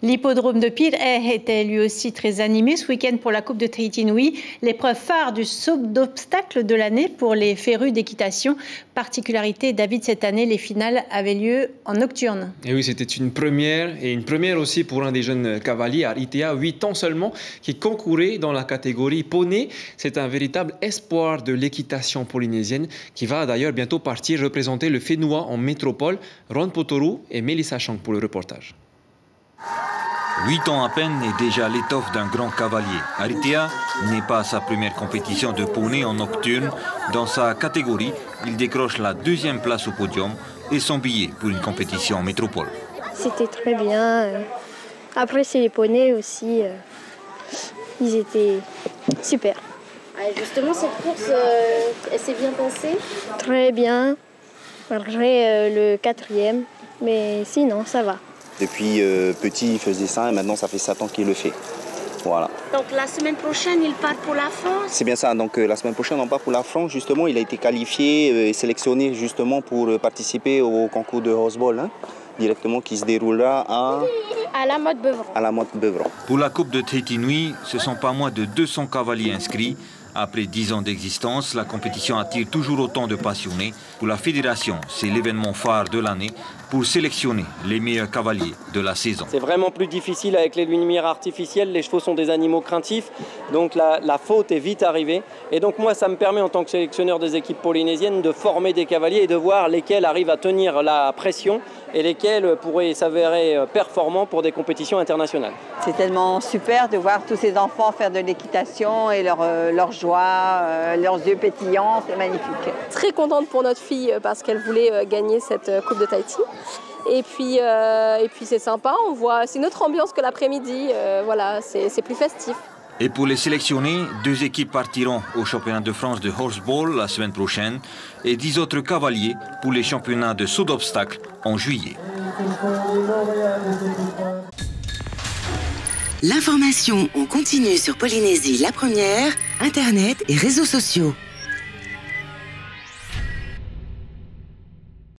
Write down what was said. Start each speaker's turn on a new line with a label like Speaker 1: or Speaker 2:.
Speaker 1: L'hippodrome de Pile était lui aussi très animé ce week-end pour la Coupe de Tahiti Nui, l'épreuve phare du saut d'obstacles de l'année pour les férus d'équitation. Particularité, David, cette année, les finales avaient lieu en nocturne.
Speaker 2: Et oui, c'était une première aussi pour un des jeunes cavaliers, Aritea, 8 ans seulement, qui concourait dans la catégorie poney. C'est un véritable espoir de l'équitation polynésienne qui va d'ailleurs bientôt partir représenter le Fénois en métropole. Ron Potoru et Melissa Chang pour le reportage.
Speaker 3: 8 ans à peine et déjà l'étoffe d'un grand cavalier. Aritea n'est pas sa première compétition de poney en nocturne. Dans sa catégorie, il décroche la 2e place au podium et son billet pour une compétition en métropole.
Speaker 4: C'était très bien. Après, c'est les poneys aussi. Ils étaient super.
Speaker 5: Justement, cette course, elle s'est bien passée?
Speaker 4: Très bien. Malgré le 4e. Mais sinon, ça va.
Speaker 6: Depuis petit, il faisait ça et maintenant, ça fait 7 ans qu'il le fait. Voilà.
Speaker 5: Donc la semaine prochaine, il part pour la France?
Speaker 6: C'est bien ça. Donc la semaine prochaine, on part pour la France. Justement, il a été qualifié et sélectionné justement pour participer au concours de horseball, directement qui se déroulera
Speaker 5: à la Motte Beuvron.
Speaker 6: À la Motte Beuvron.
Speaker 3: Pour la Coupe de Tahiti Nui, ce sont pas moins de 200 cavaliers inscrits. Après 10 ans d'existence, la compétition attire toujours autant de passionnés. Pour la fédération, c'est l'événement phare de l'année pour sélectionner les meilleurs cavaliers de la saison.
Speaker 7: C'est vraiment plus difficile avec les lumières artificielles. Les chevaux sont des animaux craintifs, donc la faute est vite arrivée. Et donc moi, ça me permet en tant que sélectionneur des équipes polynésiennes de former des cavaliers et de voir lesquels arrivent à tenir la pression et lesquels pourraient s'avérer performants pour des compétitions internationales.
Speaker 8: C'est tellement super de voir tous ces enfants faire de l'équitation et leur joie, leurs yeux pétillants, c'est magnifique.
Speaker 9: Très contente pour notre fille parce qu'elle voulait gagner cette Coupe de Tahiti. Et puis c'est sympa, on voit, c'est une autre ambiance que l'après-midi, voilà, c'est plus festif.
Speaker 3: Et pour les sélectionnés, 2 équipes partiront au championnat de France de horseball la semaine prochaine et 10 autres cavaliers pour les championnats de saut d'obstacles en juillet.
Speaker 10: L'information en continu sur Polynésie la première, Internet et réseaux sociaux.